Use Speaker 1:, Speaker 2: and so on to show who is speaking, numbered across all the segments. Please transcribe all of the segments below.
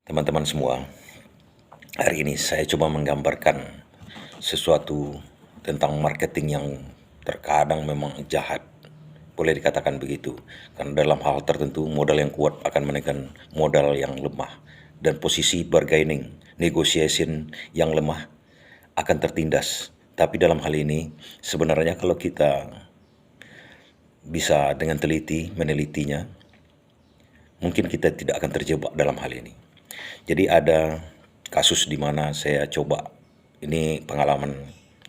Speaker 1: Teman-teman semua, hari ini saya coba menggambarkan sesuatu tentang marketing yang terkadang memang jahat. Boleh dikatakan begitu, karena dalam hal tertentu modal yang kuat akan menekan modal yang lemah, dan posisi bargaining, negotiation yang lemah akan tertindas. Tapi dalam hal ini, sebenarnya kalau kita bisa dengan teliti menelitinya, mungkin kita tidak akan terjebak dalam hal ini. Jadi ada kasus di mana saya coba, ini pengalaman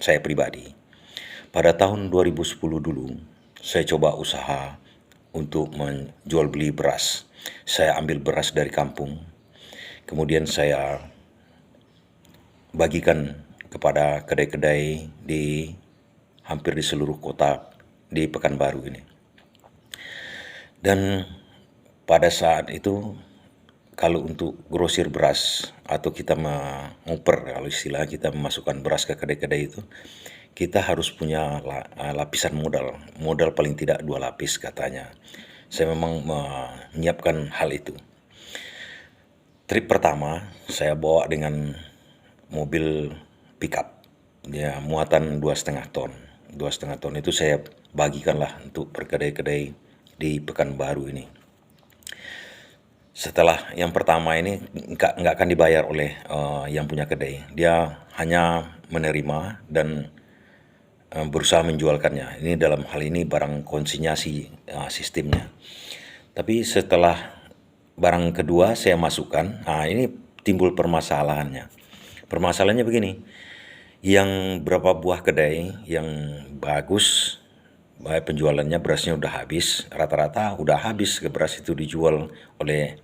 Speaker 1: saya pribadi. Pada tahun 2010 dulu, saya coba usaha untuk menjual beli beras. Saya ambil beras dari kampung, kemudian saya bagikan kepada kedai-kedai di hampir di seluruh kota di Pekanbaru ini. Dan pada saat itu, kalau untuk grosir beras atau kita mengoper, kalau istilah kita memasukkan beras ke kedai-kedai itu, kita harus punya lapisan modal. Modal paling tidak 2 lapis katanya. Saya memang menyiapkan hal itu. Trip pertama saya bawa dengan mobil pickup. Dia muatan 2,5 ton. 2,5 ton itu saya bagikanlah untuk per kedai-kedai di Pekanbaru ini. Setelah yang pertama ini nggak akan dibayar oleh yang punya kedai. Dia hanya menerima dan berusaha menjualkannya. Ini dalam hal ini barang konsinyasi sistemnya. Tapi setelah barang kedua saya masukkan, ini timbul permasalahannya. Permasalahannya begini, yang berapa buah kedai yang bagus, baik penjualannya berasnya udah habis, rata-rata udah habis ke beras itu dijual oleh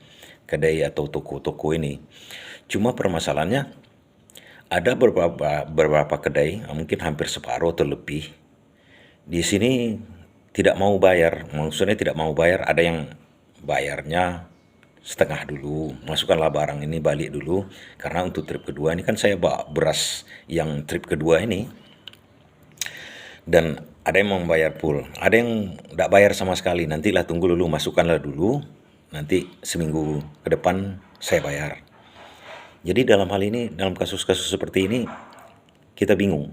Speaker 1: kedai atau toko-toko ini. Cuma permasalahannya ada beberapa kedai, mungkin hampir separuh atau lebih, di sini tidak mau bayar. Maksudnya tidak mau bayar, ada yang bayarnya setengah dulu, masukkanlah barang ini balik dulu, karena untuk trip kedua ini kan saya bawa beras yang trip kedua ini. Dan ada yang mau membayar full, ada yang tidak bayar sama sekali. Nantilah tunggu dulu, masukkanlah dulu, nanti seminggu ke depan saya bayar. Jadi dalam hal ini, dalam kasus-kasus seperti ini, kita bingung.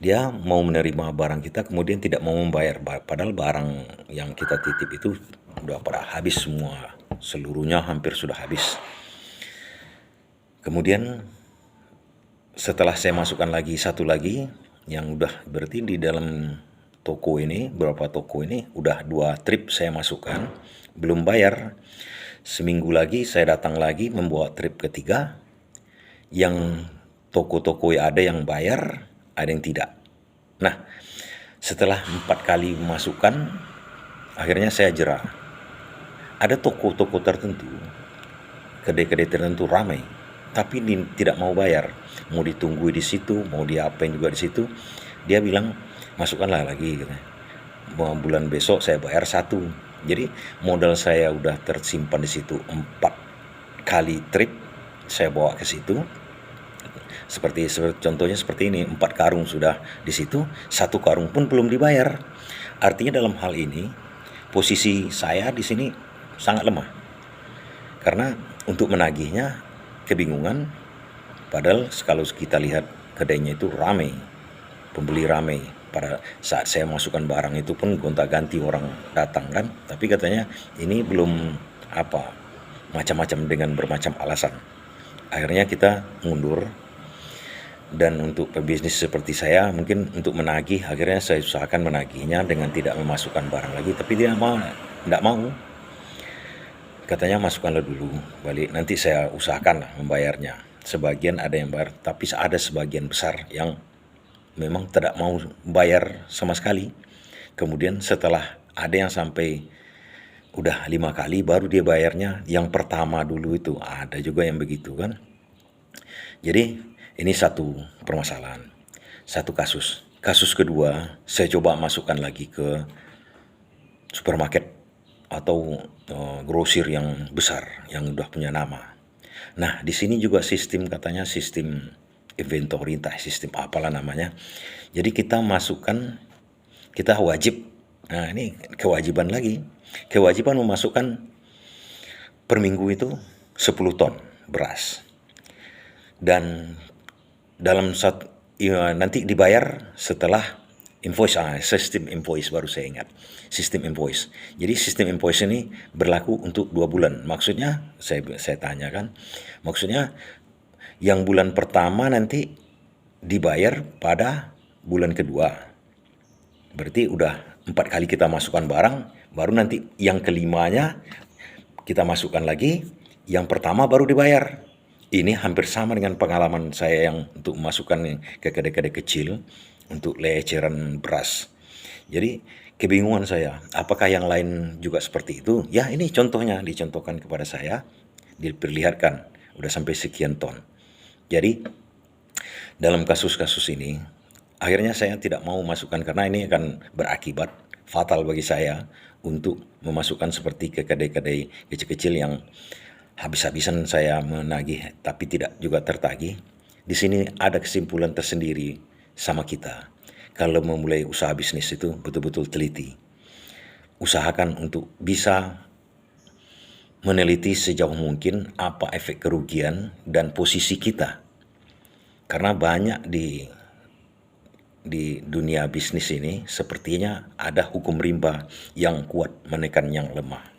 Speaker 1: Dia mau menerima barang kita, kemudian tidak mau membayar, padahal barang yang kita titip itu udah pada habis semua, seluruhnya hampir sudah habis. Kemudian setelah saya masukkan lagi satu lagi, yang udah berarti di dalam toko ini, beberapa toko ini udah 2 trip saya masukkan, belum bayar. Seminggu lagi saya datang lagi membawa trip ketiga, yang toko-toko ada yang bayar, ada yang tidak. Nah, setelah 4 kali memasukkan, akhirnya saya jerah. Ada toko-toko tertentu, kedai-kedai tertentu ramai, tapi tidak mau bayar. Mau ditunggu di situ, mau diapain juga di situ. Dia bilang, masukkanlah lagi. Gitu. Bulan besok saya bayar 1. Jadi modal saya udah tersimpan di situ 4 kali trip saya bawa ke situ. Seperti contohnya seperti ini, 4 karung sudah di situ, 1 karung pun belum dibayar. Artinya dalam hal ini posisi saya di sini sangat lemah. Karena untuk menagihnya kebingungan, padahal kalau kita lihat kedainya itu ramai, pembeli ramai. Pada saat saya masukkan barang itu pun gonta-ganti orang datang kan, tapi katanya ini belum macam-macam dengan bermacam alasan. Akhirnya kita mundur. Dan untuk pebisnis seperti saya, mungkin untuk menagih, akhirnya saya usahakan menagihnya dengan tidak memasukkan barang lagi. Tapi dia tidak mau. Katanya masukkanlah dulu balik, nanti saya usahakan membayarnya. Sebagian ada yang bayar, tapi ada sebagian besar yang memang tidak mau bayar sama sekali. Kemudian setelah ada yang sampai udah 5 kali baru dia bayarnya yang pertama dulu itu. Ada juga yang begitu kan. Jadi ini satu permasalahan, satu kasus. Kasus kedua, saya coba masukkan lagi ke supermarket atau grosir yang besar, yang udah punya nama. Nah, di sini juga sistem katanya sistem inventory, entah sistem apalah namanya. Jadi kita masukkan, kita wajib, nah ini kewajiban lagi, kewajiban memasukkan per minggu itu 10 ton beras. Dan dalam nanti dibayar setelah invoice, sistem invoice baru saya ingat. Sistem invoice. Jadi sistem invoice ini berlaku untuk 2 bulan. Maksudnya saya tanyakan, maksudnya yang bulan pertama nanti dibayar pada bulan kedua. Berarti udah 4 kali kita masukkan barang, baru nanti yang kelimanya kita masukkan lagi, yang pertama baru dibayar. Ini hampir sama dengan pengalaman saya yang untuk memasukkan ke kedai-kedai kecil untuk leceran beras. Jadi kebingungan saya, apakah yang lain juga seperti itu? Ya, ini contohnya dicontohkan kepada saya, diperlihatkan udah sampai sekian ton. Jadi dalam kasus-kasus ini akhirnya saya tidak mau masukkan karena ini akan berakibat fatal bagi saya untuk memasukkan seperti ke kedai-kedai kecil-kecil yang habis-habisan saya menagih tapi tidak juga tertagih. Di sini ada kesimpulan tersendiri sama kita. Kalau memulai usaha bisnis itu betul-betul teliti. Usahakan untuk bisa meneliti sejauh mungkin apa efek kerugian dan posisi kita. Karena banyak di dunia bisnis ini sepertinya ada hukum rimba yang kuat menekan yang lemah.